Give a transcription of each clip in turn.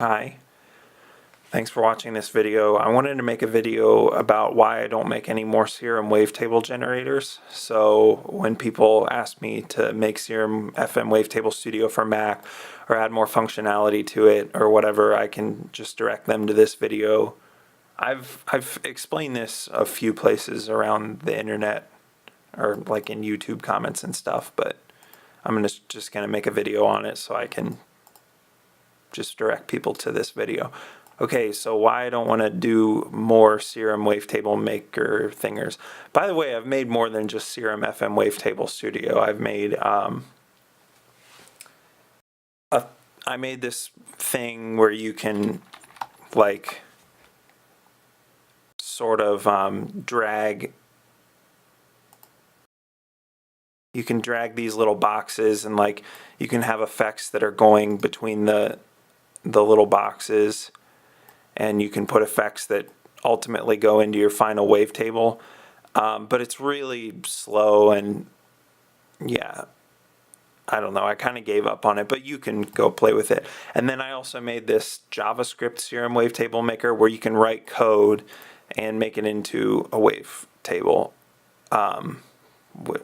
Hi, thanks for watching this video. I wanted to make a video about why I don't make any more Serum wavetable generators. So when people ask me to make Serum FM Wavetable Studio for Mac or add more functionality to it or whatever, I can just direct them to this video. I've explained this a few places around the internet or like in YouTube comments and stuff, but I'm just gonna make a video on it so I can just direct people to this video. Okay, so why I don't want to do more Serum wavetable maker thingers. By the way, I've made more than just Serum FM Wavetable Studio. I've made I made this thing where you can like sort of drag. You can drag these little boxes and like you can have effects that are going between the little boxes, and you can put effects that ultimately go into your final wavetable. But it's really slow, and yeah, I don't know, I kind of gave up on it, but you can go play with it. And then I also made this JavaScript Serum wavetable maker where you can write code and make it into a wavetable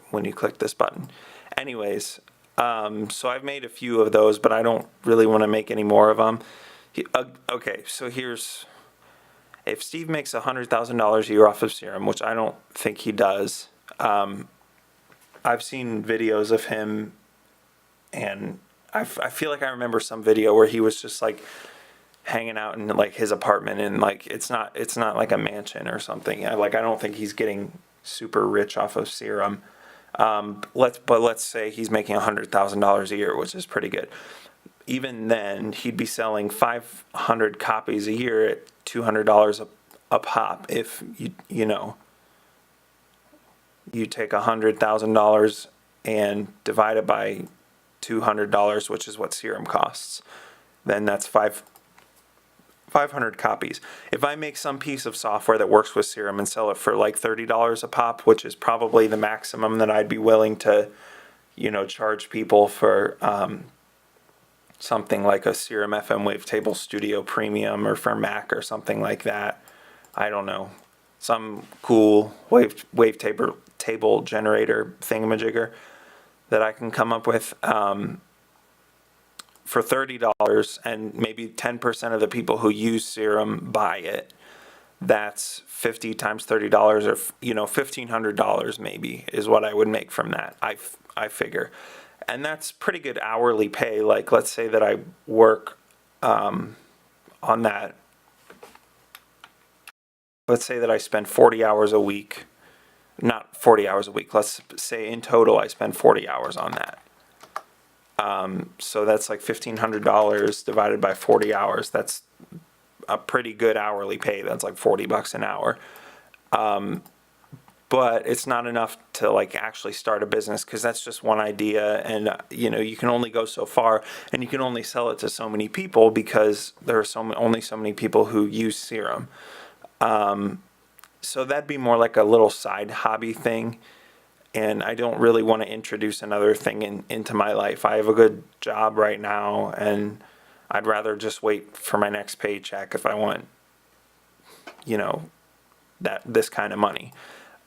when you click this button. Anyways, so I've made a few of those, but I don't really want to make any more of them. Okay, so here's, if Steve makes $100,000 a year off of Serum, which I don't think he does, I've seen videos of him, and I feel like I remember some video where he was just like hanging out in like his apartment, and like it's not like a mansion or something. I don't think he's getting super rich off of Serum. Let's say he's making $100,000 a year, which is pretty good. Even then, he'd be selling 500 copies a year at $200 a pop. If you know, you take $100,000 and divide it by $200, which is what Serum costs, then that's 500 copies. If I make some piece of software that works with Serum and sell it for like $30 a pop, which is probably the maximum that I'd be willing to, charge people for something like a Serum FM Wavetable Studio Premium or for Mac or something like that. I don't know. Some cool wavetable generator thingamajigger that I can come up with. For $30, and maybe 10% of the people who use Serum buy it, that's 50 times $30, or $1,500 maybe is what I would make from that. I figure, and that's pretty good hourly pay. Like, let's say that I work on that. Let's say that I spend 40 hours a week, not 40 hours a week. Let's say in total I spend 40 hours on that. So that's like $1,500 divided by 40 hours. That's a pretty good hourly pay. That's like $40 an hour. But it's not enough to like actually start a business, because that's just one idea, and you can only go so far, and you can only sell it to so many people because there are only so many people who use Serum. So that'd be more like a little side hobby thing. And I don't really want to introduce another thing into my life. I have a good job right now, and I'd rather just wait for my next paycheck if I want, this kind of money.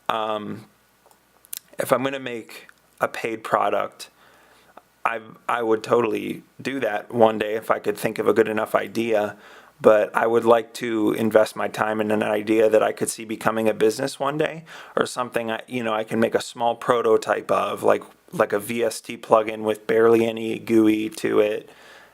If I'm going to make a paid product, I would totally do that one day if I could think of a good enough idea. But I would like to invest my time in an idea that I could see becoming a business one day, or something I can make a small prototype of, like a VST plugin with barely any GUI to it,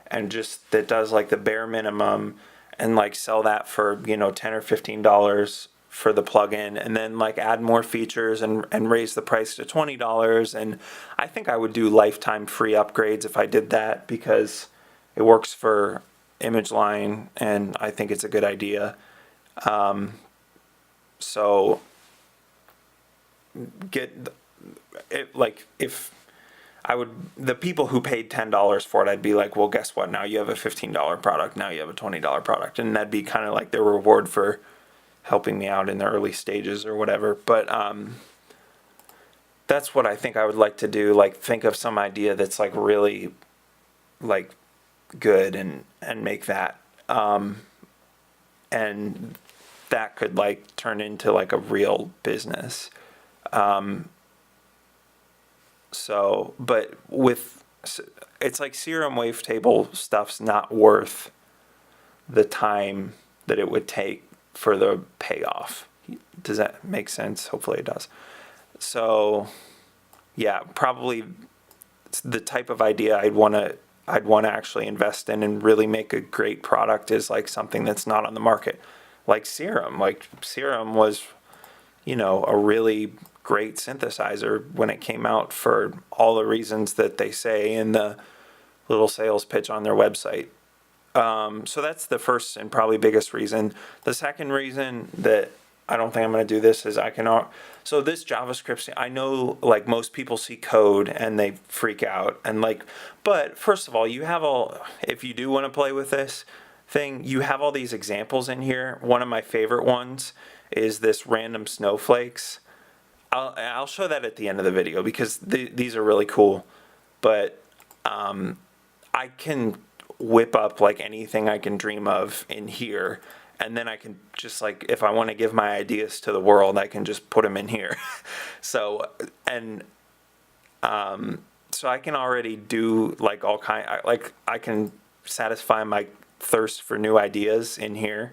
and just that does like the bare minimum, and like sell that for $10 or $15 for the plugin, and then like add more features and raise the price to $20. And I think I would do lifetime free upgrades if I did that, because it works for ImageLine, and I think it's a good idea. So get it, like, if I would, the people who paid $10 for it, I'd be like, well, guess what? Now you have a $15 product. Now you have a $20 product, and that'd be kind of like their reward for helping me out in the early stages or whatever. But that's what I think I would like to do. Like, think of some idea that's like really like good and make that. and that could like turn into like a real business. So, but it's like Serum wavetable stuff's not worth the time that it would take for the payoff. Does that make sense? Hopefully it does. So, yeah, probably the type of idea I'd want to actually invest in and really make a great product is like something that's not on the market, like Serum. Like Serum was, a really great synthesizer when it came out for all the reasons that they say in the little sales pitch on their website. So that's the first and probably biggest reason. The second reason that I don't think I'm going to do this is so this JavaScript, I know like most people see code and they freak out and like, but first of all, if you do want to play with this thing, you have all these examples in here. One of my favorite ones is this random snowflakes. I'll show that at the end of the video because these are really cool, but I can whip up like anything I can dream of in here, and then I can just like, if I want to give my ideas to the world, I can just put them in here. So I can already do like I can satisfy my thirst for new ideas in here,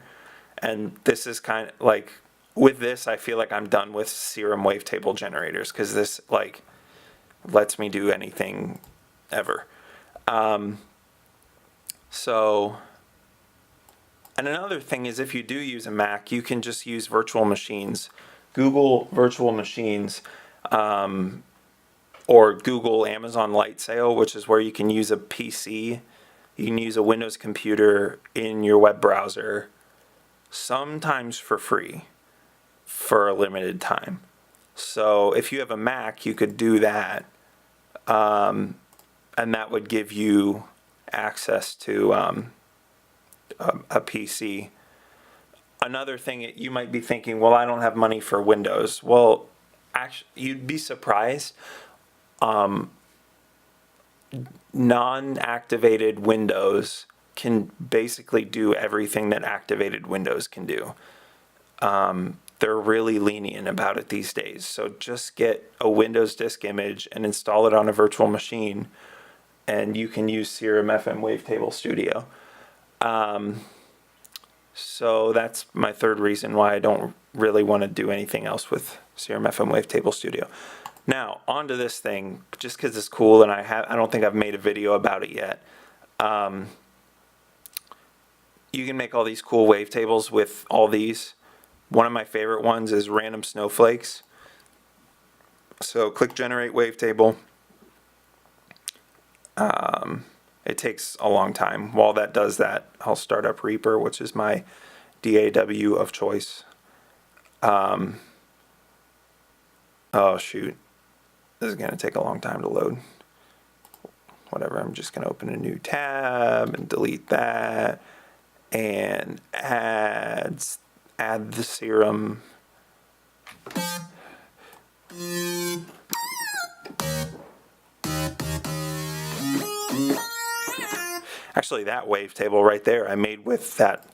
and this is kind of like, with this I feel like I'm done with Serum wavetable generators because this like lets me do anything ever. And another thing is, if you do use a Mac, you can just use virtual machines. Google virtual machines, or Google Amazon Light Sale, which is where you can use a PC. You can use a Windows computer in your web browser, sometimes for free, for a limited time. So if you have a Mac, you could do that, and that would give you access to a PC. Another thing, you might be thinking, well, I don't have money for Windows. Well, actually, you'd be surprised. Non-activated Windows can basically do everything that activated Windows can do. They're really lenient about it these days. So just get a Windows disk image and install it on a virtual machine, and you can use Serum FM Wavetable Studio. So that's my third reason why I don't really want to do anything else with Serum FM Wavetable Studio. Now, onto this thing, just because it's cool, and I don't think I've made a video about it yet. You can make all these cool wavetables with all these. One of my favorite ones is random snowflakes. So click Generate Wavetable. It takes a long time. While that does that, I'll start up Reaper, which is my DAW of choice. Oh shoot, this is going to take a long time to load. Whatever, I'm just going to open a new tab and delete that and add the Serum. Actually, that wavetable right there I made with that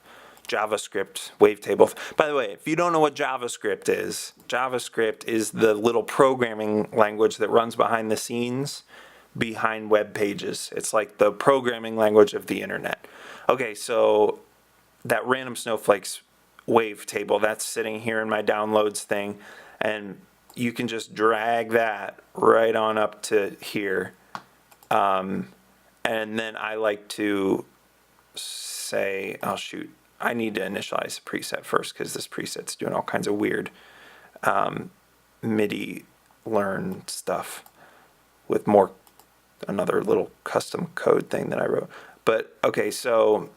JavaScript wavetable. By the way, if you don't know what JavaScript is the little programming language that runs behind the scenes behind web pages. It's like the programming language of the internet. Okay, so that random snowflakes wavetable, that's sitting here in my downloads thing, and you can just drag that right on up to here. And then I like to say, oh shoot, I need to initialize the preset first because this preset's doing all kinds of weird MIDI learn stuff with another little custom code thing that I wrote. But okay, so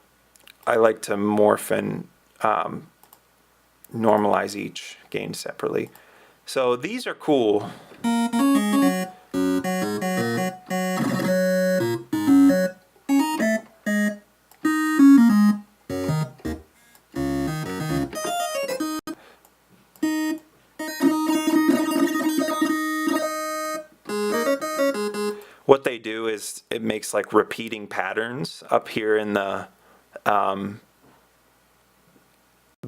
I like to morph and normalize each gain separately. So these are cool. What they do is it makes like repeating patterns up here in the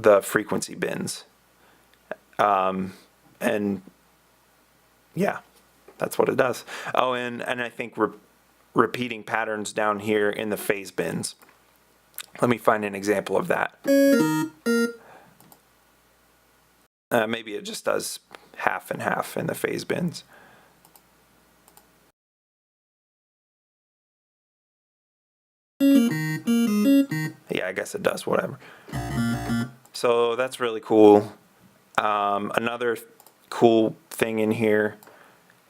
the frequency bins. And yeah, that's what it does. Oh, and I think repeating patterns down here in the phase bins. Let me find an example of that. Maybe it just does half and half in the phase bins. Yeah, I guess it does, whatever. So that's really cool. Another cool thing in here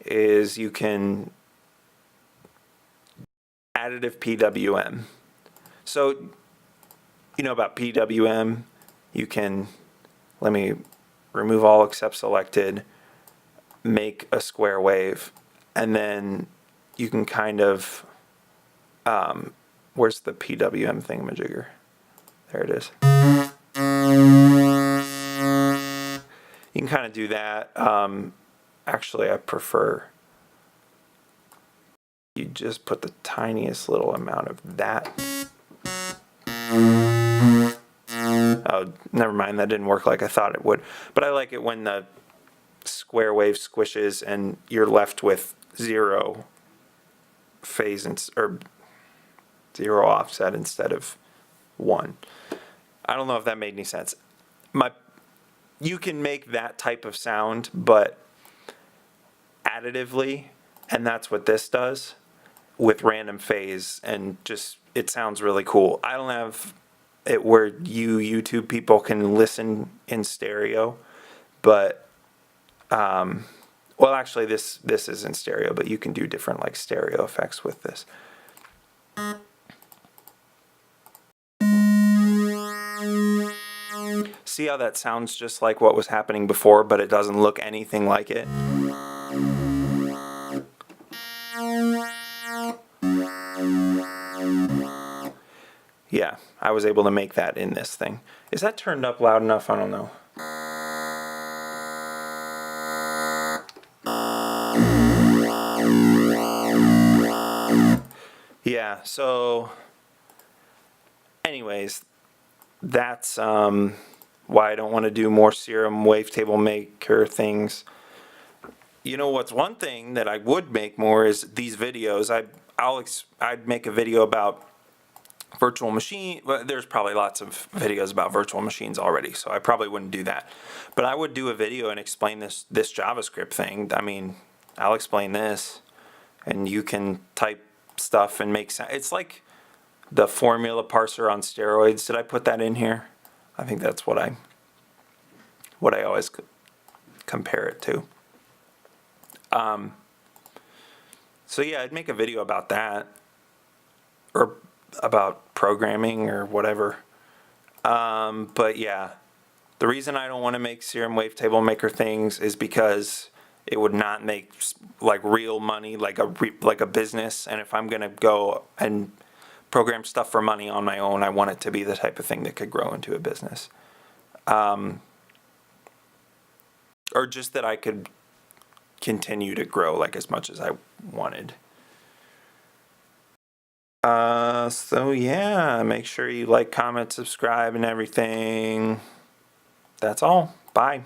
is you can additive PWM. So you know about PWM, you can, let me remove all except selected, make a square wave, and then you can kind of, where's the PWM thingamajigger? There it is. You can kind of do that. Actually, I prefer you just put the tiniest little amount of that. Oh, never mind, that didn't work like I thought it would. But I like it when the square wave squishes and you're left with zero phase or zero offset instead of 1. I don't know if that made any sense. You can make that type of sound, but additively, and that's what this does with random phase, and just it sounds really cool. I don't have it where YouTube people can listen in stereo, but well, actually this is in stereo, but you can do different like stereo effects with this. See how that sounds just like what was happening before, but it doesn't look anything like it? Yeah, I was able to make that in this thing. Is that turned up loud enough? I don't know. Yeah, so anyways, that's why I don't want to do more Serum wavetable maker things. You know what's one thing that I would make more is these videos. I'd make a video about virtual machine. Well, there's probably lots of videos about virtual machines already, so I probably wouldn't do that. But I would do a video and explain this JavaScript thing. I mean, I'll explain this, and you can type stuff and make sound. It's like the formula parser on steroids. Did I put that in here? I think that's what I always compare it to. So yeah, I'd make a video about that, or about programming or whatever. But yeah, the reason I don't want to make Serum wavetable maker things is because it would not make like real money, like a business. And if I'm gonna go and program stuff for money on my own, I want it to be the type of thing that could grow into a business. Or just that I could continue to grow like as much as I wanted. So yeah, make sure you like, comment, subscribe, and everything. That's all. Bye.